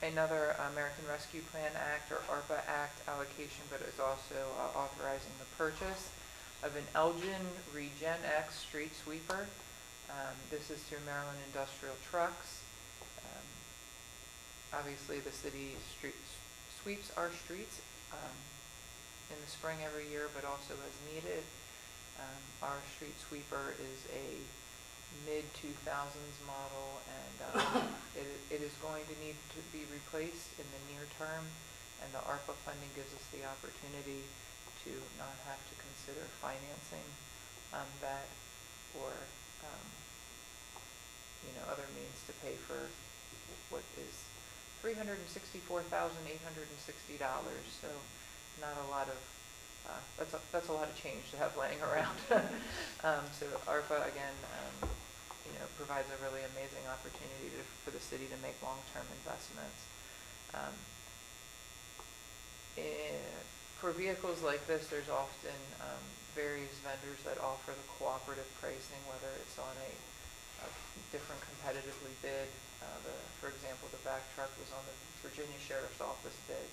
another American Rescue Plan Act or ARPA Act allocation, but is also authorizing the purchase of an Elgin Regen X street sweeper. This is through Maryland Industrial Trucks. Obviously, the city sweeps our streets in the spring every year, but also as needed. Our street sweeper is a mid-2000s model, and it is going to need to be replaced in the near term, and the ARPA funding gives us the opportunity to not have to consider financing that or other means to pay for what is $364,860. So not a lot of that's a lot of change to have laying around. So ARPA again, provides a really amazing opportunity for the city to make long-term investments. For vehicles like this, there's often various vendors that offer the cooperative pricing, whether it's on a different competitively bid. For example, the back truck was on the Virginia Sheriff's Office bid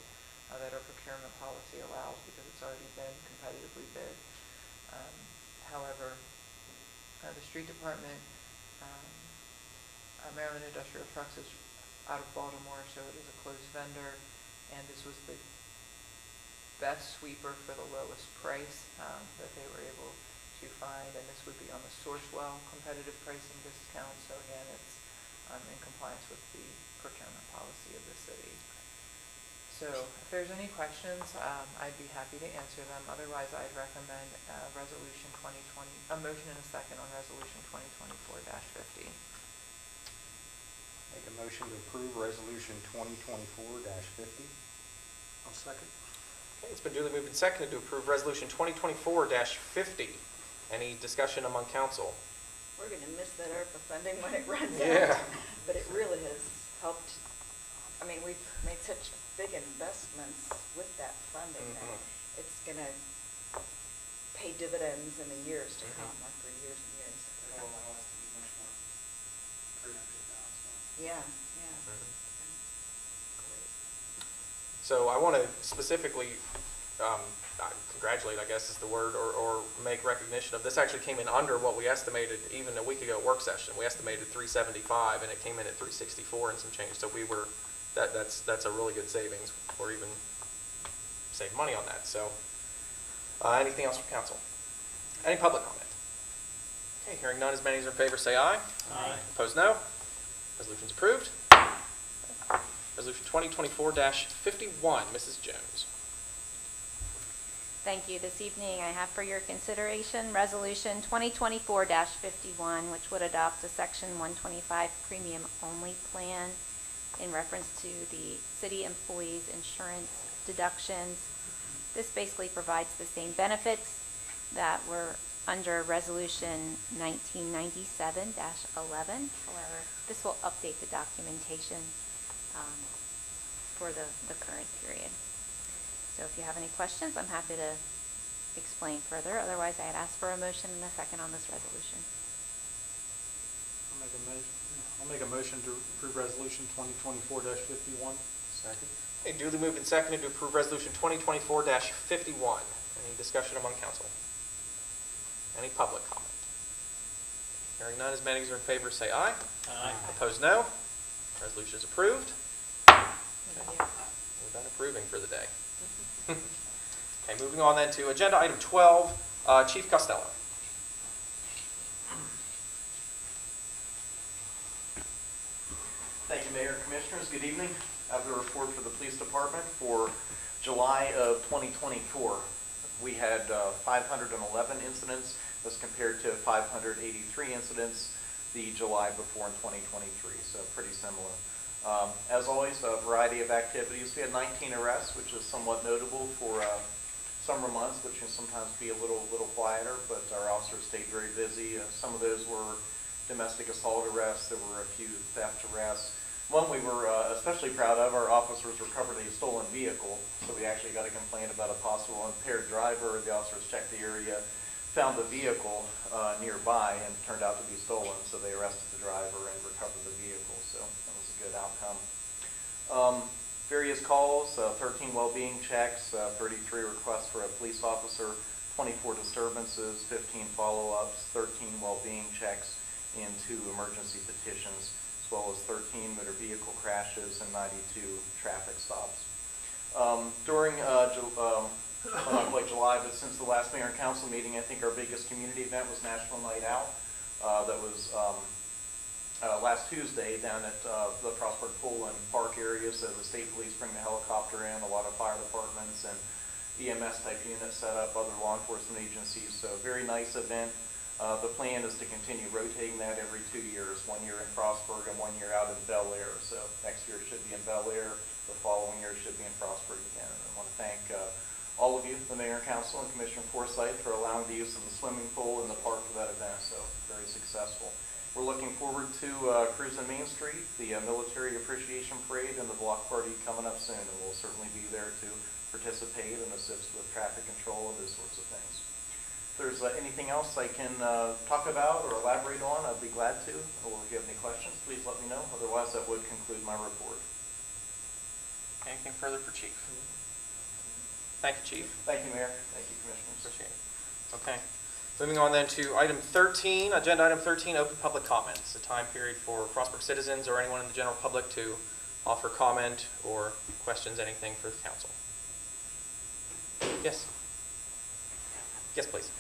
that our procurement policy allows because it's already been competitively bid. However, the street department, Maryland Industrial Trucks is out of Baltimore, so it is a closed vendor, and this was the best sweeper for the lowest price that they were able to find, and this would be on the Sourcewell competitive pricing discount. So again, it's in compliance with the procurement policy of the city. So if there's any questions, I'd be happy to answer them. Otherwise, I'd recommend Resolution 2020, a motion and a second on Resolution 2024-50. Make a motion to approve Resolution 2024-50. I'll second. Okay, it's been duly moved and seconded to approve Resolution 2024-50. Any discussion among council? We're going to miss that ARPA funding when it runs Yeah. out. But it really has helped. I mean, we've made such big investments with that funding that it's going to pay dividends in the years to come, or for years and years. It will allow us to be much more preemptive now, so. Yeah, yeah. Great. So I want to specifically congratulate, I guess is the word, or make recognition of, this actually came in under what we estimated even a week ago at work session. We estimated 375 and it came in at 364 and some change. So we were, that's a really good savings. We're even saved money on that. So anything else from council? Any public comment? Okay, hearing none, as many as are in favor say aye. Aye. Opposed, no. Resolution's approved. Resolution 2024-51, Mrs. Jones. Thank you. This evening, I have for your consideration Resolution 2024-51, which would adopt a Section 125 premium-only plan in reference to the city employees' insurance deductions. This basically provides the same benefits that were under Resolution 1997-11. However, this will update the documentation for the current period. So if you have any questions, I'm happy to explain further. Otherwise, I'd ask for a motion and a second on this resolution. I'll make a motion to approve resolution 2024-51. Second. Okay, duly moved and seconded to approve Resolution 2024-51. Any discussion among council? Any public comment? Hearing none, as many as are in favor say aye. Aye. Opposed, no. Resolution is approved. Thank you. We're done approving for the day. Okay, moving on then to agenda item 12, Chief Costello. Thank you, Mayor and Commissioners. Good evening. I have the report for the Police Department for July of 2024. We had 511 incidents as compared to 583 incidents the July before in 2023, so pretty similar. As always, a variety of activities. We had 19 arrests, which is somewhat notable for summer months, which can sometimes be a little quieter, but our officers stayed very busy. Some of those were domestic assault arrests. There were a few theft arrests. One we were especially proud of, our officers recovered a stolen vehicle. So we actually got a complaint about a possible impaired driver. The officers checked the area, found the vehicle nearby, and turned out to be stolen. So they arrested the driver and recovered the vehicle. So that was a good outcome. Various calls, 13 well-being checks, 33 requests for a police officer, 24 disturbances, 15 follow-ups, 13 well-being checks, and 2 emergency petitions, as well as 13 motor vehicle crashes and 92 traffic stops. During not quite July, but since the last mayor and council meeting, I think our biggest community event was National Night Out. That was last Tuesday down at the Frostburg Pool and Park area. So the state police bring the helicopter in, a lot of fire departments and EMS type units set up, other law enforcement agencies. So very nice event. The plan is to continue rotating that every 2 years, 1 year in Frostburg and 1 year out in Bel Air. So next year should be in Bel Air, the following year should be in Frostburg again. And I want to thank all of you, the Mayor and Council and Commissioner Forsyth, for allowing the use of the swimming pool in the park for that event. So very successful. We're looking forward to cruising Main Street, the Military Appreciation Parade, and the block party coming up soon. And we'll certainly be there to participate and assist with traffic control and those sorts of things. If there's anything else I can talk about or elaborate on, I'd be glad to. Or if you have any questions, please let me know. Otherwise, that would conclude my report. Anything further for Chief? Thank you, Chief. Thank you, Mayor. Thank you, Commissioners. Appreciate it. Okay. Moving on then to item 13, agenda item 13, open public comments. A time period for Frostburg citizens or anyone in the general public to offer comment or questions, anything for the council. Yes. Yes, please.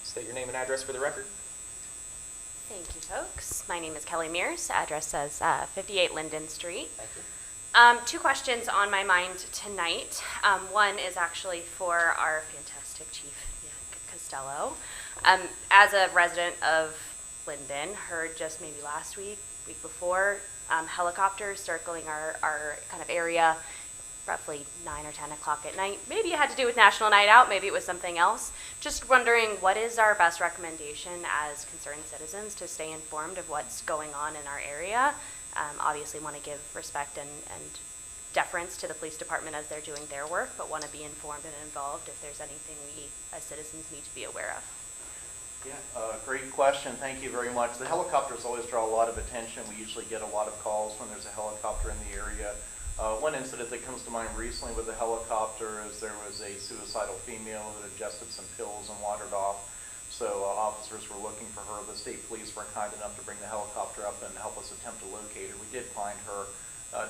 State your name and address for the record. Thank you, folks. My name is Kelly Mears. Address says 58 Linden Street. Thank you. 2 questions on my mind tonight. One is actually for our fantastic Chief Costello. As a resident of Linden, heard just maybe last week before, helicopters circling our kind of area, roughly 9 or 10 o'clock at night. Maybe it had to do with National Night Out, maybe it was something else. Just wondering, what is our best recommendation as concerned citizens to stay informed of what's going on in our area? Obviously want to give respect and deference to the police department as they're doing their work, but want to be informed and involved if there's anything we as citizens need to be aware of. Yeah, great question. Thank you very much. The helicopters always draw a lot of attention. We usually get a lot of calls when there's a helicopter in the area. One incident that comes to mind recently with the helicopter is there was a suicidal female that ingested some pills and wandered off. So officers were looking for her. The state police were kind enough to bring the helicopter up and help us attempt to locate her. We did find her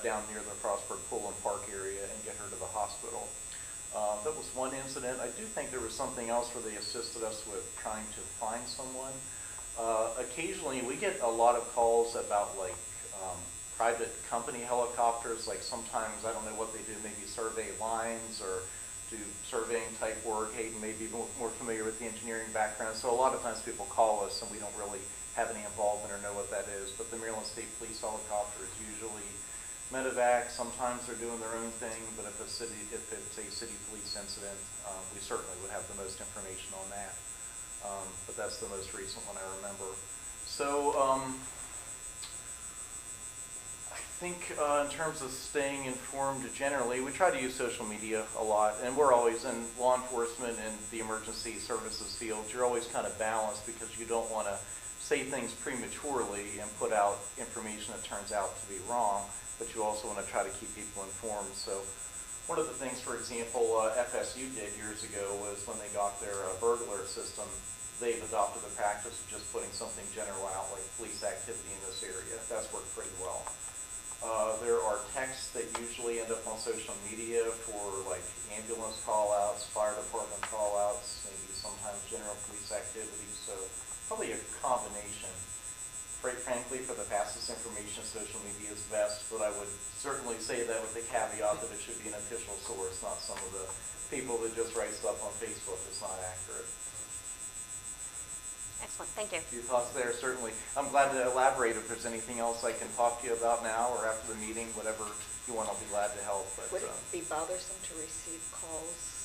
down near the Frostburg Pool and Park area and get her to the hospital. That was one incident. I do think there was something else where they assisted us with trying to find someone. Occasionally we get a lot of calls about like private company helicopters. Like sometimes, I don't know what they do, maybe survey lines or do surveying type work. Hayden may be more familiar with the engineering background. So a lot of times people call us and we don't really have any involvement or know what that is. But the Maryland State Police helicopter is usually medevac. Sometimes they're doing their own thing, but if it's a city police incident, we certainly would have the most information on that. But that's the most recent one I remember. So I think in terms of staying informed generally, we try to use social media a lot, and we're always in law enforcement and the emergency services field. You're always kind of balanced because you don't want to say things prematurely and put out information that turns out to be wrong, but you also want to try to keep people informed. So one of the things, for example, FSU did years ago was when they got their burglar system, they've adopted the practice of just putting something general out like police activity in this area. That's worked pretty well. There are texts that usually end up on social media for like ambulance call-outs, fire department call-outs, maybe sometimes general police activity. So probably a combination. Quite frankly, for the fastest information, social media is best, but I would certainly say that with the caveat that it should be an official source, not some of the people that just write stuff on Facebook that's not accurate. Excellent, thank you. A few thoughts there, certainly. I'm glad to elaborate if there's anything else I can talk to you about now or after the meeting, whatever you want, I'll be glad to help. But, Would it be bothersome to receive calls?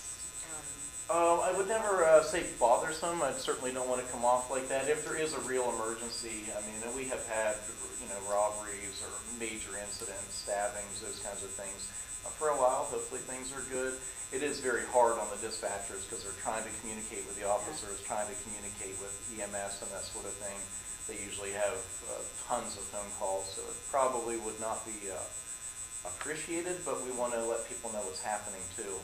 I would never say bothersome. I certainly don't want to come off like that. If there is a real emergency, I mean, we have had, robberies or major incidents, stabbings, those kinds of things. For a while, hopefully things are good. It is very hard on the dispatchers because they're trying to communicate with the officers, trying to communicate with EMS and that sort of thing. They usually have tons of phone calls, so it probably would not be appreciated, but we want to let people know what's happening too.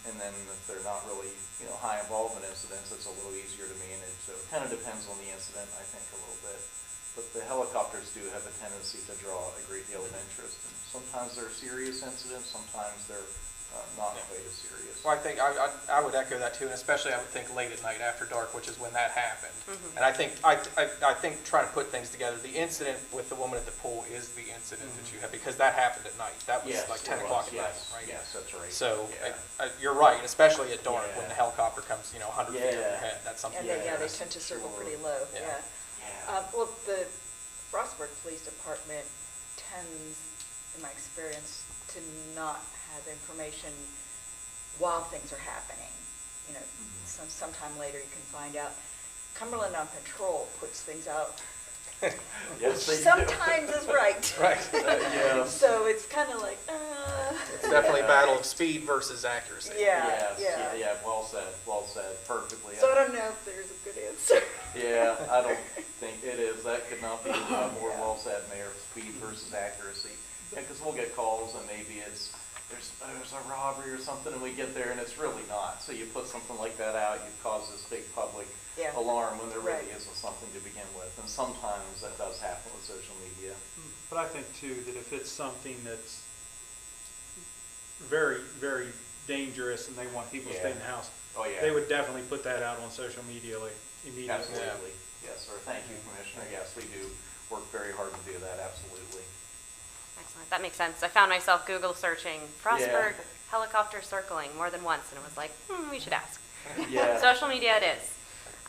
And then if they're not really, high involvement incidents, it's a little easier to manage. So it kind of depends on the incident, I think, a little bit. But the helicopters do have a tendency to draw a great deal of interest. And sometimes they're serious incidents, sometimes they're not quite as serious. Well, I think I would echo that too, and especially I would think late at night after dark, which is when that happened. And I think trying to put things together, the incident with the woman at the pool is the incident that you had, because that happened at night. That was like 10 o'clock at night, right? Yes, that's right. So Yeah. You're right, especially at dark when Yeah. the helicopter comes, 100 feet over your head. That's something. And they tend to circle pretty low, Yeah. Well, the Frostburg Police Department tends, in my experience, to not have information while things are happening. Sometime later you can find out. Cumberland on Patrol puts things out, Yes, they do. sometimes is right. Right. Yeah. So it's kind of like, It's definitely a battle of speed versus accuracy. Yes, yeah, well said, perfectly. So I don't know if there's a good answer. Yeah, I don't think it is. That could not be more well said, Mayor. Speed versus accuracy. Yeah, because we'll get calls and maybe there's a robbery or something, and we get there and it's really not. So you put something like that out, you cause this big public alarm when there really isn't something to begin with. And sometimes that does happen with social media. But I think too, that if it's something that's very, very dangerous and they want people to stay in the house, they would definitely put that out on social media immediately. Absolutely. Yes, sir. Thank you, Commissioner. Yes, we do work very hard to do that, absolutely. Excellent, that makes sense. I found myself Google searching Frostburg helicopter circling more than once, and it was like, we should ask. Yeah. Social media it is.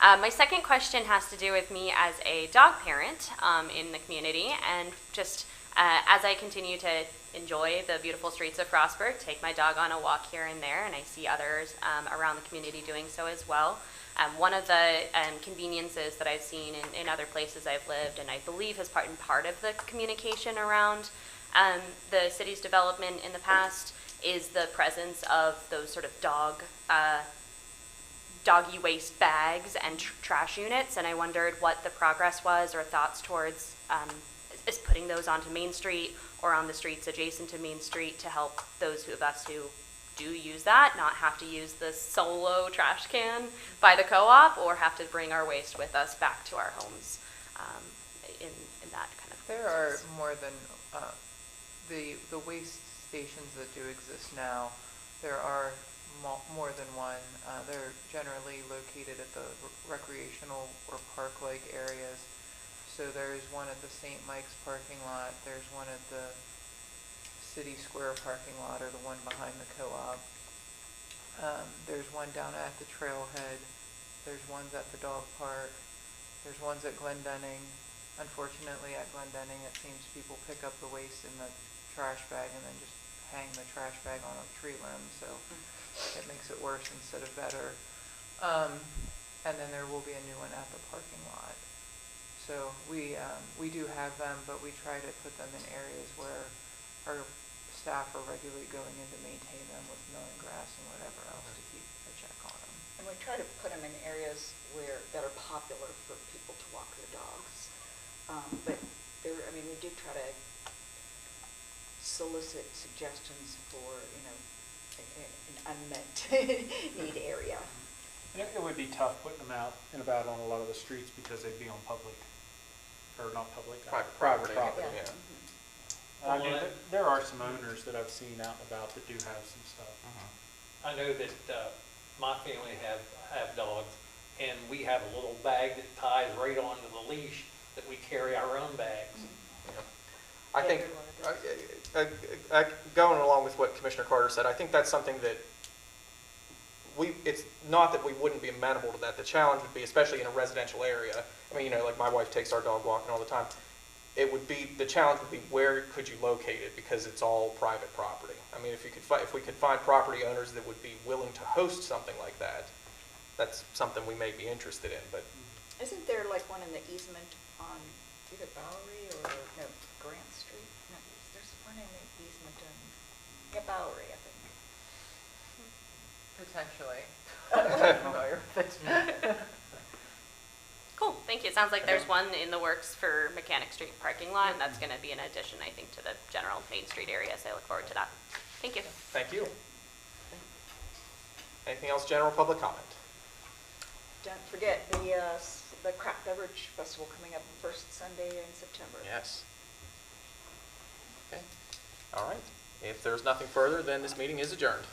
My second question has to do with me as a dog parent in the community, and just as I continue to enjoy the beautiful streets of Frostburg, take my dog on a walk here and there, and I see others around the community doing so as well. One of the conveniences that I've seen in other places I've lived, and I believe has been part of the communication around the city's development in the past, is the presence of those sort of doggy waste bags and trash units, and I wondered what the progress was or thoughts towards is putting those onto Main Street or on the streets adjacent to Main Street to help those of us who do use that not have to use the solo trash can by the co-op or have to bring our waste with us back to our homes in that kind of. There are more than the waste stations that do exist now. There are more than one. They're generally located at the recreational or park-like areas. So there's one at the St. Mike's parking lot. There's one at the City Square parking lot, or the one behind the co-op. There's one down at the trailhead. There's ones at the dog park. There's ones at Glendenning. Unfortunately, at Glendenning, it seems people pick up the waste in the trash bag and then just hang the trash bag on a tree limb, so it makes it worse instead of better. And then there will be a new one at the parking lot. So we do have them, but we try to put them in areas where our staff are regularly going in to maintain them with mowing grass and whatever else to keep a check on them. And we try to put them in areas that are popular for people to walk their dogs. But we do try to solicit suggestions for, an unmet need area. And it would be tough putting them out and about on a lot of the streets because they'd be on public, or not public, private property. Yeah. I mean, there are some owners that I've seen out and about that do have some stuff. I know that my family have dogs, and we have a little bag that ties right onto the leash that we carry our own bags. I think, going along with what Commissioner Carter said, I think that's something that it's not that we wouldn't be amenable to that. The challenge would be, especially in a residential area, like my wife takes our dog walking all the time. The challenge would be, where could you locate it, because it's all private property. If we could find property owners that would be willing to host something like that, that's something we may be interested in, but. Isn't there like one in the easement on either Bowery or Grant Street? No, there's one in the easement on Bowery, I think. Potentially. I'm not familiar with it. Cool, thank you. It sounds like there's one in the works for Mechanic Street parking lot, and that's going to be an addition, I think, to the general Main Street area, so I look forward to that. Thank you. Thank you. Anything else, general public comment? Don't forget the Craft Beverage Festival coming up first Sunday in September. Yes. Okay. All right. If there's nothing further, then this meeting is adjourned.